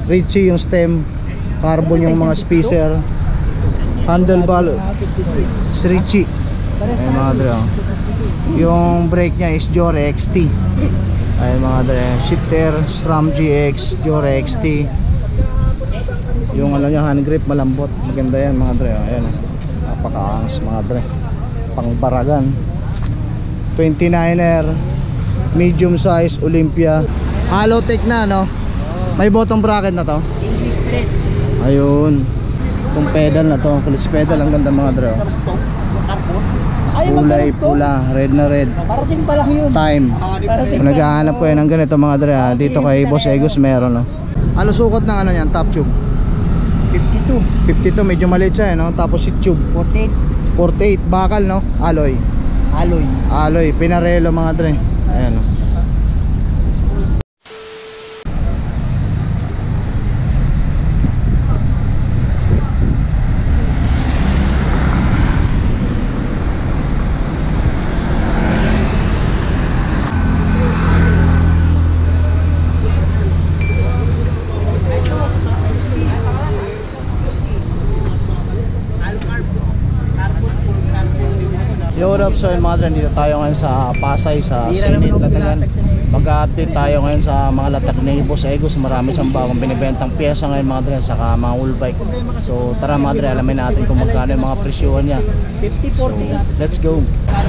Ritchie yung stem, carbon yung mga spacer, handlebar Ritchie. Ayun mga dre, oh. Yung brake nya is Jore XT. Ayun mga dre, shifter SRAM GX Jore XT. Yung ano nya, hand grip malambot, maganda yan mga dre, oh. Ayun, napakaangas mga dre, pangbaragan. 29er medium size Olympia, Halotech na, no? May bottom bracket na to. Ayun, itong pedal na to, clutch pedal, ang ganda mga dre, oh. Kulay pula, red na red. Parating pa lang yun. Time. Kung naghahanap ko yan ng ganito mga dre, dito kay Boss Egos meron, no? Ano sukat ng ano yan, top tube? 52. 52, medyo maliit siya, no? Tapos si tube 48. 48, bakal, no? Alloy. Alloy, Pinarello mga dre. Ayan, no? Yo, what up, so yun mga dre, dito tayo ngayon sa Pasay, sa Senate, Latagan. Mag-update tayo ngayon sa mga latak ni Boss Egos. Marami siyang bagong binibentang pyesa ngayon mga dre, saka mga wheel bike. So tara mga dre, alamin natin kung magkano yung mga presyuhan niya. 50, 48. Let's go.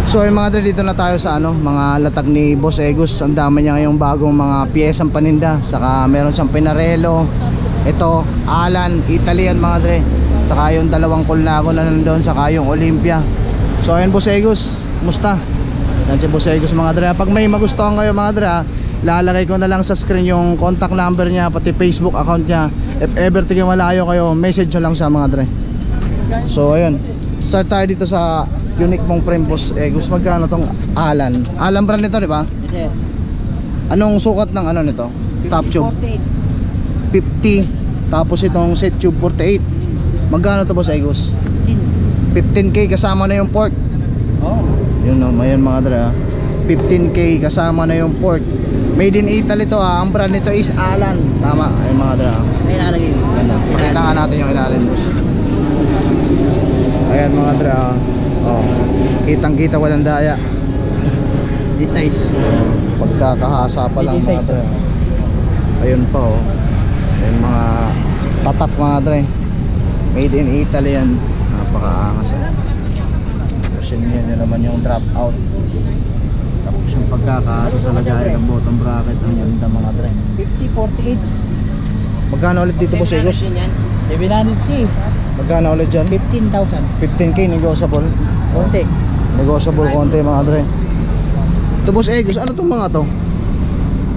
So yun mga dre, dito na tayo sa ano, mga latak ni Boss Egos. Ang dami niya ngayong bagong mga pyesang paninda. Saka meron siyang Pinarello, ito, Alan, Italian mga dre. Saka yung dalawang Colnago na nandun, saka yung Olympia. So ayun Boss Egos, musta? Yan si Boss Egos mga dre. Pag may magustuhan kayo mga dre, lalagay ko na lang sa screen yung contact number niya, pati Facebook account niya. If ever tigil malayo kayo, message nyo lang sa mga dre. So ayun, start tayo dito sa unique mong frame Boss Egos. Magkano tong Alan? Alan brand nito, di ba? Hindi. Anong sukat ng ano nito? Top tube 48. 50. Tapos itong set tube 48. Magkano to Boss Egos? 15k kasama na yung port. Oh. Yun o, mayan mga dre, 15k kasama na yung port. Made in Italy to, ang brand nito is Alan. Tama, ayun mga dre. May nakalagay yun. Pakita nga natin yung ilalim boss. Ayan mga dre, oh. Kitang kita, walang daya. This size. Pagkakahasa pa lang mga dre. Ayun pa oh. Ayun mga tatak mga dre. Made in Italy yan. Napakaangas eh. Tapos yun naman yung drop out. Tapos yung pagkakasa sa lagay ng bottom bracket, ang ganda mga dre. 50, 48. Magkano ulit dito Boss Egos? 700C. Magkano ulit dyan? 15,000. 15k negotiable. Konti. Negotiable konti mga dre. Ito Boss Egos, ano itong mga to?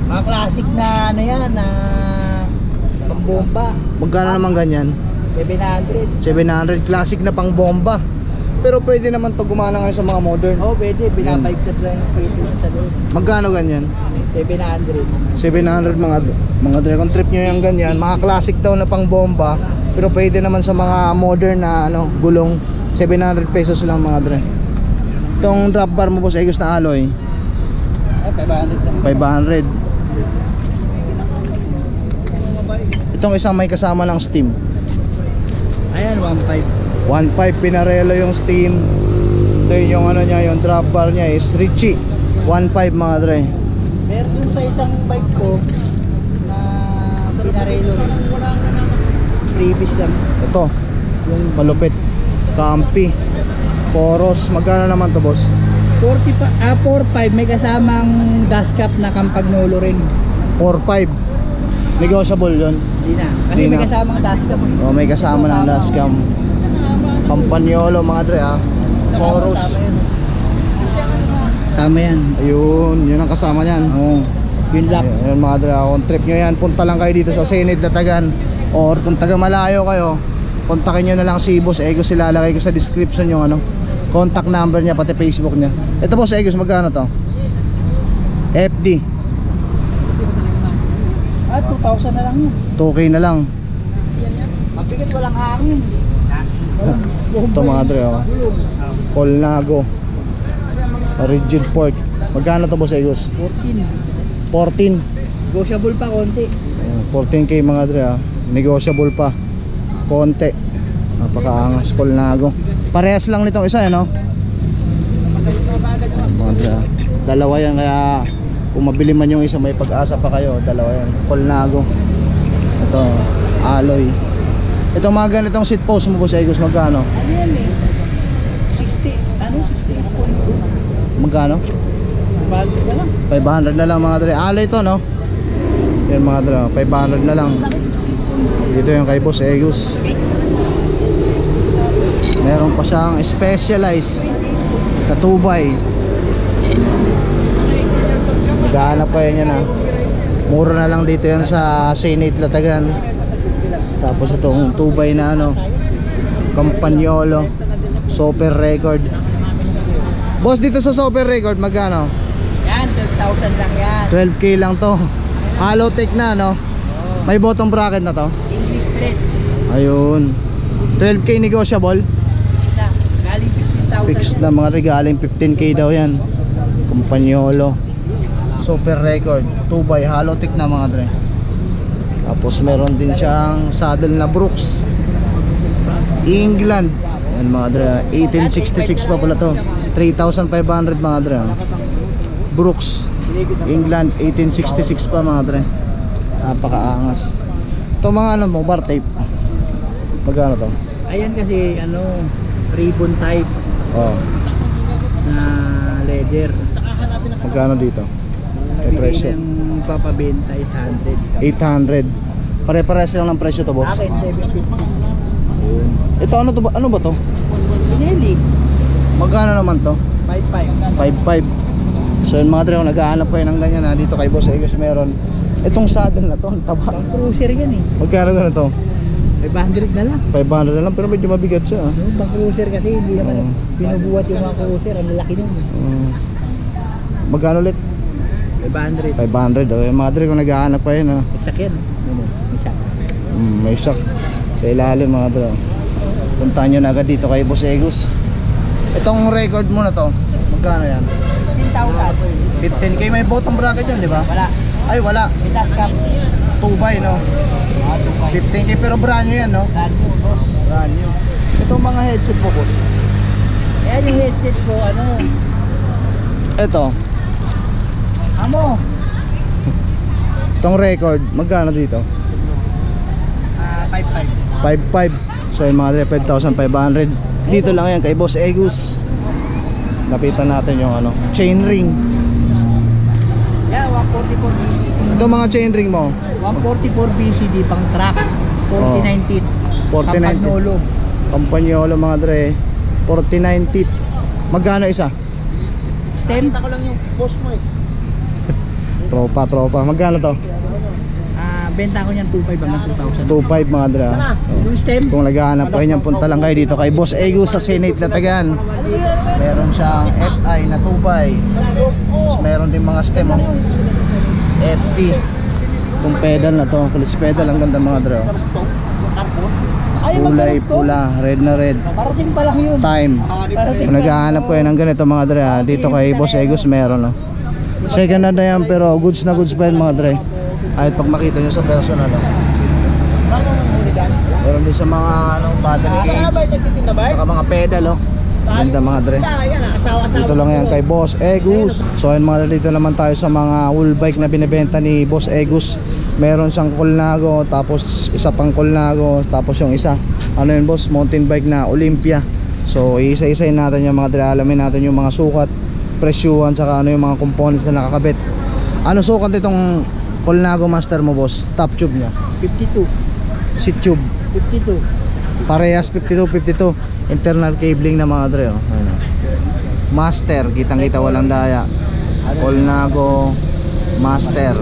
Mga classic na ano yan, na pambomba. Magkano naman ganyan? 700. 700, classic na pang bomba. Pero pwede naman to gumana ngayon sa mga modern. Oh, pwede. Binabaligtad lang yung pwede sa loob. Magkano ganyan? 700. 700 mga dre. Kung trip nyo yung ganyan, mga classic daw na pang bomba. Pero pwede naman sa mga modern na ano, gulong. 700 pesos lang mga dre. Itong drop bar mo Boss Egos na alloy, 500 lang. 500. Itong isang may kasama ng steam, Ayan, 1.5. 1.5 Pinarello yung steam. Ito yung ano niya, yung drop bar niya is Ritchie 1.5 mga dre. Meron dun sa isang bike ko na Pinarello. Previous lang. Ito, yung malupit Campi Coros. Magkano naman to boss? 4.5 may kasamang dashcap na Campagnolo rin. 4.5. Negotiable yun. Hindi na. Kasi Di may na. kasamang dashcap. O, may kasama ng dashcam. Campagnolo mga dre Coros. Tama yan. Ayun, yun ang kasama niyan. Oo. Yung lock. Ayun mga dre, kung trip nyo yan, punta lang kayo dito sa Senate Latagan. Or kung taga malayo kayo, kontakin nyo na lang si Boss Egos. Ilalagay ko sa description yung ano, contact number niya, pati Facebook niya. Ito Boss Egos, magkano to? FD 2,000 na lang yun. 2K na lang. Mabigat, walang hangin. Ito mga dre, Colnago rigid fork. Magkano to Boss Egos? 14. 14. Negotiable pa konti. 14K mga dre ah. Negotiable pa konti. Napakaangas Colnago. Parehas lang nitong isa no? Mga dre ah. Dalawa yan, kaya kung mabili man yung isa may pag-asa pa kayo. Dalawa yan, Colnago. Ito alloy. Itong mga ganitong seat post mo boss Egos, magkano? Ano yan eh? 60, ano? 68.2. Magkano? Budget ka lang. 500 na lang mga dre. Alloy ito no? Yan mga dre, 500 na lang. Dito yung kay boss Egos. Meron pa siyang specialized na 2x. Maghahanap kayo niya na. Mura na lang dito yan sa Senate Latagan. Tapos itong 2x na ano, Campagnolo Super Record. Boss, dito sa Super Record magkano? Yan, 12,000 lang yan. 12K lang to. Halotech na no? May bottom bracket na to. English straight. Ayun, 12K negotiable. Na, galing 15,000. Fixed na mga regaling 15K daw yan. Campagnolo Super Record 2x Halotech na mga dre. Tapos meron din siyang saddle na Brooks England. Yan mga dre, 1866 pa pala to. 3,500 mga dre. Brooks England 1866 pa mga dre. Napakaangas. Ito mga ano mo, bar tape. Magkano to? Ayan kasi ano, ribbon type Oh, na leather. magkano dito? May presyo. Ng papabenta 800. 800. Pare-pares lang ng presyo to, boss. Akin 750. Ito ano to ba? Ano ba to? Pinili. Magkano naman to? 55. 5.5. So yun mga dre, kung naghahanap kayo ng ganyan ha, dito kay Boss Egos meron. Itong saddle na to, ang taba. Pang cruiser yan eh. Magkano na to? 500 na lang. 500 na lang, pero medyo mabigat siya ha. No, pang cruiser kasi hindi naman Oo. binubuhat yung mga cruiser. Ang laki nun. Magkano ulit? 500. 500. Oh. Yung mga dre, kung naghahanap kayo na Isak yan. Ano, isak. may shock sa ilalim mga dre. Puntahan nyo na agad dito kay Boss Egos. Itong record mo na to, magkano yan? 15,000. 15K, may bottom bracket yan, di ba? Wala. Ay, wala. May task cam. 2x, no? 15K, pero brand new yan, no? Brand new, boss. Brand new. Itong mga headset mo, boss. Ayan yung headset ko, ano, Ito, amo, itong record, magkano dito? 5,500. 5.5. So yung mga dre, 5,500. Dito lang yan kay Boss Egos. Lapitan natin yung ano, chain ring. Yeah, 144 BCD. Itong mga chain ring mo, 144 BCD pang track. 4019. 4019. Campagnolo. Campagnolo mga dre, 49 teeth. Magkano isa? Stem. Kita ko lang yung boss mo eh. Tropa. Magkano to? Benta ko niyan 2,500 hanggang 2,000. 2.5 mga dre. Oh. Yung stem. Kung naghahanap kayo niyan, punta lang kayo dito kay Boss Egos sa Senate Latagan. Meron siyang SI na 2x. Tapos meron din mga stem, oh. FT. Itong pedal na to, clutch pedal, ang ganda mga dre. Oh. Kulay pula, red na red. Parating pa lang yun. Time. Parating Kung naghahanap kayo ng ganito mga dre, dito kay Boss Egos meron, oh. Second hand na yan, pero goods na goods pa yan mga dre. Kahit pag makita nyo sa personal, oh. Meron din sa mga ano, battery cage, saka mga pedal, oh. Ganda mga dre. Dito lang yan kay Boss Egos. So ayun mga dre, dito naman tayo sa mga wool bike na binibenta ni Boss Egos. Meron siyang Colnago, tapos isa pang Colnago, tapos yung isa, ano yun boss, mountain bike na Olympia. So isa-isayin natin yung mga dre, alamin natin yung mga sukat, presyuhan, saka ano yung mga components na nakakabit. Ano sukat itong Colnago Master mo boss? Top tube niya, 52. seat tube, 52. parehas 52. Internal cabling na mga dre, oh. Ayun, oh. Master, kitang kita walang daya. Colnago Master.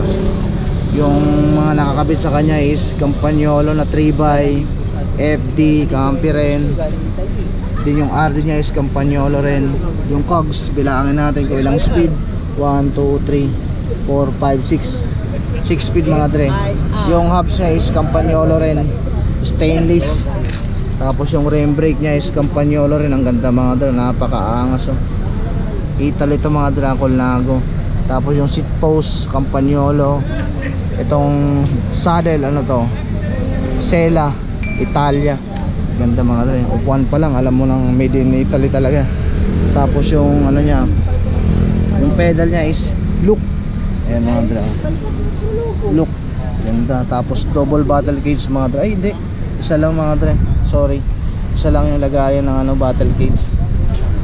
Yung mga nakakabit sa kanya is Campagnolo na 3x, FD, Campi rin. Din yung RD niya is Campagnolo rin. Yung cogs, bilangin natin kung ilang speed. 1, 2, 3, 4, 5, 6. 6 speed mga dre. Yung hubs niya is Campagnolo rin, stainless. Tapos yung rim brake niya is Campagnolo rin. Ang ganda mga dre, napakaangas, oh. Italy ito mga dre, Colnago. Tapos yung seat post Campagnolo. Itong saddle, ano to, Sela, Italia. Ganda mga dre. Upuan pa lang, alam mo nang made in Italy talaga. Tapos yung ano niya, yung pedal niya is look. Ayan mga dre. Look. Ganda. Tapos double battle cage mga dre. Ay hindi, isa lang mga dre. Sorry. Isa lang yung lagayan ng ano, battle cage.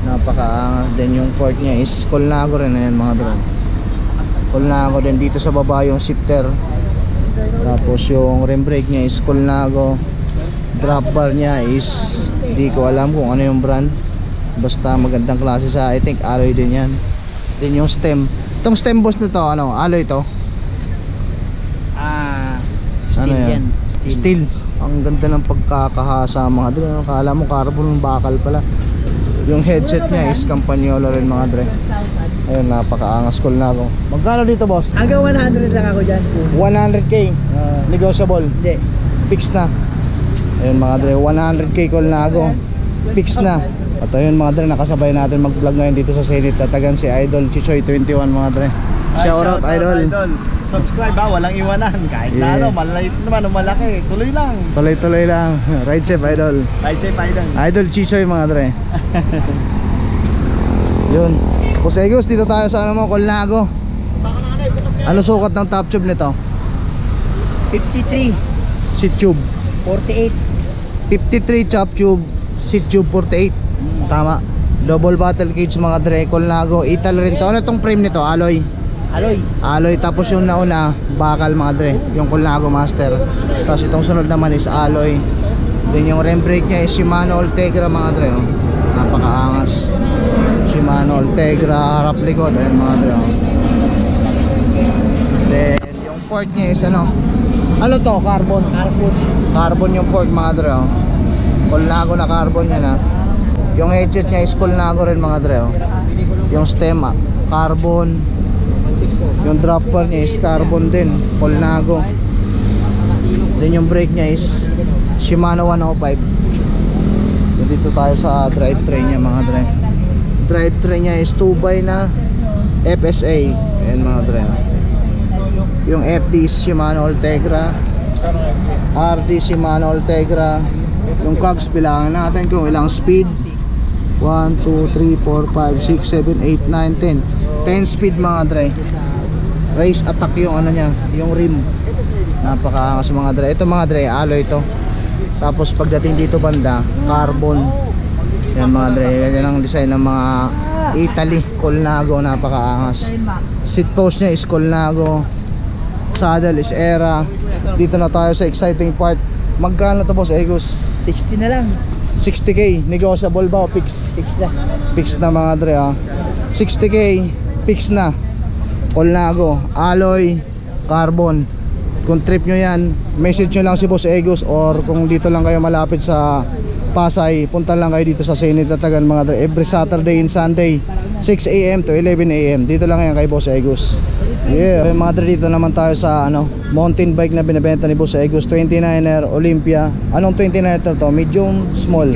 Napakaangas. Then yung port niya is Colnago rin. Ayan mga dre. Colnago din. Dito sa baba yung shifter. Tapos yung rim brake niya is Colnago. Drop bar niya is di ko alam kung ano yung brand. Basta magandang klase siya. I think alloy din yan. Then yung stem. Itong stem boss na to, ano, alloy to? Steel Ano yan. Steel. Ang ganda ng pagkakahasa mga dre. Kala mo carbon, bakal pala. Yung headset niya is Campagnolo rin mga dre. Ayun, napakaangas cool na ako. Magkano dito boss? Hanggang 100 lang ako dyan. 100k. Negotiable. Hindi. Fix na. Ayun mga dre, 100k call na ako. Fix na. At ayun mga dre, nakasabay natin mag-vlog ngayon dito sa Zenith. Tatagan si Idol Chichoy 21 mga dre. Shout out Idol. Subscribe ha, walang iwanan. Kahit Yeah. na ano, maliit naman o malaki. Tuloy lang. Tuloy-tuloy lang. Ride safe Idol. Ride safe, Idol. Idol Chichoy mga dre. Yun. Jose Gus, dito tayo sa ano mo, Colnago. Ano sukat ng top tube nito? 53, Seat tube 48. 53 top tube, seat tube 48. Tama. Double battle cage mga dre, Colnago. Ital rin to. Ano tong frame nito? Alloy. Alloy. Alloy, tapos yung nauna bakal mga dre, yung Colnago Master. Tapos itong sunod naman is alloy. Then yung rim brake nya is Shimano Ultegra mga dre, oh. Napakaangas. Shimano Ultegra, harap likod. Ayan mga dre, oh. Then yung port nya is ano to? Carbon. Carbon yung port mga dre, oh. Colnago na carbon yan, ha. Yung headset nya is Colnago rin mga dre, oh. Yung stem carbon. Yung drop bar nya is carbon din, Colnago. Then yung brake nya is Shimano 105. So dito tayo sa drivetrain nya mga dre. Drivetrain nya is 2x na FSA. Ayan mga dre. Yung FD is Shimano Ultegra, RD Shimano Ultegra. Yung cogs bilangan natin kung ilang speed. 1, 2, 3, 4, 5, 6, 7, 8, 9, 10. 10 speed mga dre. Race attack yung ano nya, yung rim. Napakaangas mga dre. Ito mga dre, alloy to. Tapos pagdating dito banda, carbon. Yan mga dre, yan ang design ng mga Italy, Colnago, napakaangas. Seat post nya is Colnago. Saddle is Era. Dito na tayo sa exciting part. Magkano to boss Egus? 60 na lang. 60k, negotiable ba o fix? Fix na. Fix na mga dre, 60k, fix na. Colnago, alloy, carbon. Kung trip nyo yan, message nyo lang si Boss Egus. Or kung dito lang kayo malapit sa Pasay, punta lang kayo dito sa Zenith Tatagan mga dre. Every Saturday and Sunday 6 AM to 11 AM. Dito lang yan kay Boss Egus. Yeah, mga dre, dito naman tayo sa ano, mountain bike na binibenta ni Boss Egus. 29er Olympia. Anong 29er to? Medium, small?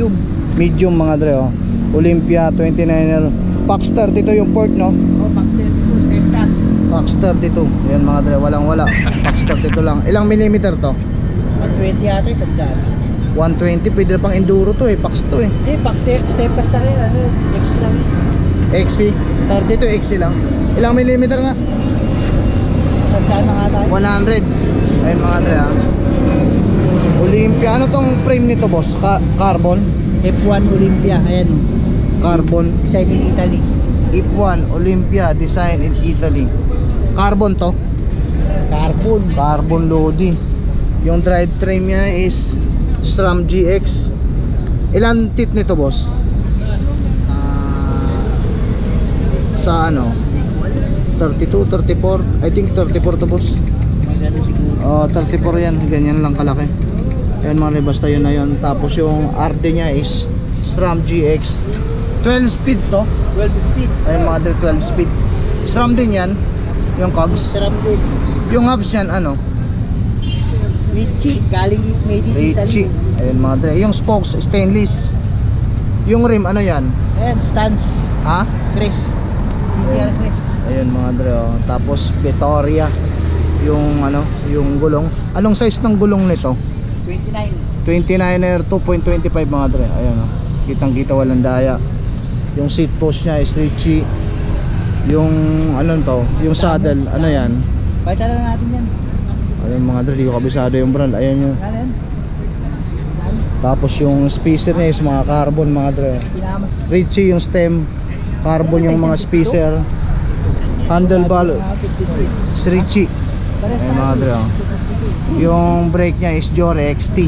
Medium mga dre, oh. Olympia 29er Pax 32 yung port, no? Oh, Pax 32, step tax. Pax 32. Yan mga dre, walang wala. Pax 32 lang. Ilang millimeter to? 120 yata yung pagdaan. 120, pwede pang enduro to eh. Pax to eh. Hindi, Pax step tax na rin. Ano, X lang yun. XC 32 XC lang. Ilang millimeter nga? Pagdaan na nga tayo. 100. Ayun mga dre, Olympia. Ano tong frame nito boss? Carbon? F1 Olympia, ayan. Carbon. Design in Italy. F1 Olympia, design in Italy. Carbon to? Carbon. Carbon Lodi. Yung drivetrain niya is SRAM GX. Ilan teeth nito boss? Sa ano? 32, 34. I think 34 to boss. Oh, 34 yan. Ganyan lang kalaki. Ayan mga rin, basta yun na yun. Tapos yung RD nya is SRAM GX. 12 speed to. 12 speed. Ayan mga dre, 12 speed. SRAM din yan. Yung cogs. Sarap din. Yung hubs yan ano? Ricci, galing made in Ricci. Italy. Ayun mga dre. Yung spokes stainless. Yung rim ano yan? Ayan, stance. Ha? Chris. DTR Chris. Ayun mga dre, oh. Tapos Vittoria. yung ano, yung gulong. Anong size ng gulong nito? 29. 29er 2.25 mga dre. Ayan oh. Kitang-kita walang daya. Yung seat post niya is Ritchie. Yung ano to, yung saddle, ano yan? Pakita lang natin yan. Ayun mga dre, di ko kabisado yung brand. Ayan yung. Ano yan? Tapos yung spacer niya is mga carbon mga dre. Pinama. Ritchie yung stem, carbon yung mga spacer. Handlebar is Ritchie. Ayun mga dre oh. Yung brake niya is Jore XT.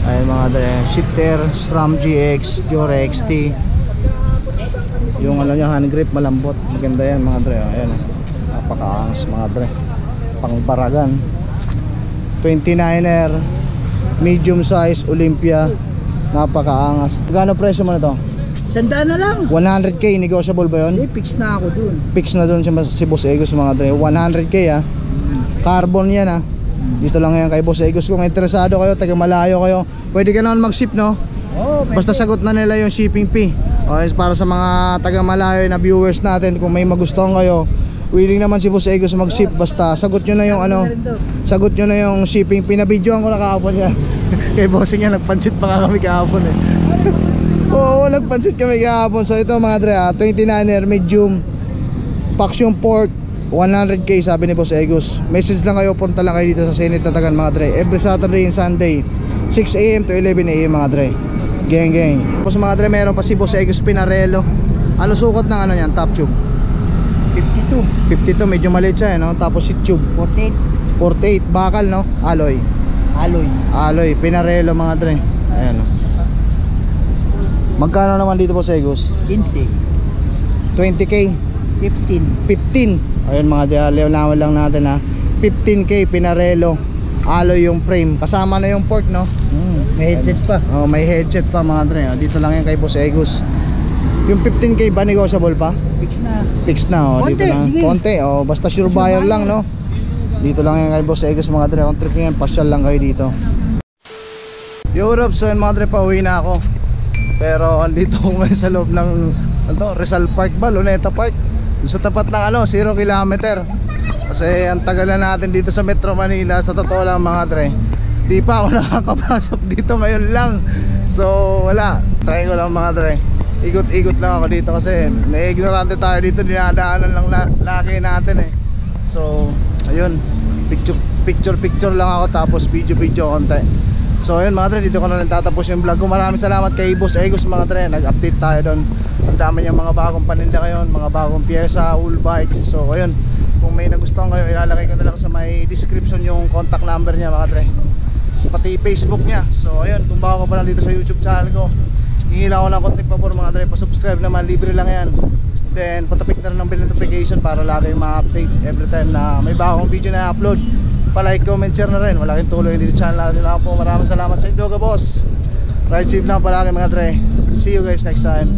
Ayun mga dre, shifter SRAM GX Jore XT. Yung ano niya, hand grip malambot, maganda yan mga dre. Ayan, napakaangas mga dre, pangbaragan. 29er medium size Olympia, napakaangas. Magkano presyo mo na to? Sandaan na lang. 100k, negotiable ba yun? Fix na ako dun. Fix na dun si Boss Egos mga dre. 100k ah, carbon yan ah. Dito lang yan kay Boss Egos. Kung interesado kayo, taga malayo kayo, pwede ka naman mag-ship no? Oh, Basta sagot na nila yung shipping fee. Okay, para sa mga taga malayo na viewers natin, kung may magustuhan kayo, willing naman si Boss Egos mag-ship. Basta sagot nyo na yung ano, sagot nyo na yung shipping fee. Pinabidyoan ko na kahapon yan. Kay bossing yan, nagpansit pa nga kami kahapon eh. Oo, nagpansit kami kahapon. So ito mga dre, 29er medium Paxion Pork, 100k sabi ni Boss Egos. Message lang kayo, punta lang kayo dito sa Senate Tatagan mga dre. Every Saturday and Sunday 6 AM to 11 AM mga dre. Gang gang. Tapos mga dre, meron pa si Boss Egos Pinarello. Ano sukat ng ano yan, top tube? 52. 52, medyo maliit siya eh, no? Tapos si tube 48. 48, bakal no? Alloy. Alloy. Pinarello mga dre. Ayan no. Magkano naman dito Boss Egos? 15. 20k, 15. 15. Ayun mga dre, leonawan lang natin ha. 15k Pinarello. Alloy yung frame. Kasama na yung fork no? May headset pa. Oh, may headset pa mga dre. Dito lang yan kay Boss Egos. Yung 15k ba negotiable pa? Fix na. Fix na oh, Konti, dito lang. sige. Konti oh, basta sure buyer lang no. Dito lang yan kay Boss Egos mga dre. Kung trip niyo yan, pasyal lang kayo dito. Europe, so yun mga dre, pauwi na ako. Pero andito ako ngayon sa loob ng ano, Rizal Park ba? Luneta Park. Sa tapat ng ano, 0 kilometer. Kasi ang tagal na natin dito sa Metro Manila. Sa totoo lang mga dre, di pa ako nakakapasok dito ngayon lang. So wala, try ko lang mga dre. Ikot-ikot lang ako dito kasi na-ignorante tayo dito. Dinadaanan lang laki natin eh. So ayun, picture lang ako, tapos video konti. So ayun mga dre, dito ko na rin tatapos yung vlog ko. Maraming salamat kay Boss Egos mga dre. Nag-update tayo doon. Ang dami niyang mga bagong paninda ngayon, mga bagong pyesa, all bike. So ayun, kung may nagustuhan kayo, ilalagay ko na lang sa may description yung contact number niya mga dre, pati Facebook niya. So ayun, kung bago ka pa lang dito sa YouTube channel ko, hihila ko ng konting pabor mga dre, pa-subscribe naman, libre lang yan. Then patapik na rin ng bell notification para lagi ma-update every time na may bagong video na upload. Pa-like, comment, share na rin. Malaking tulong dito sa channel nila po. Maraming salamat sa inyo ka boss. Ride safe lang palagi mga dre. See you guys next time.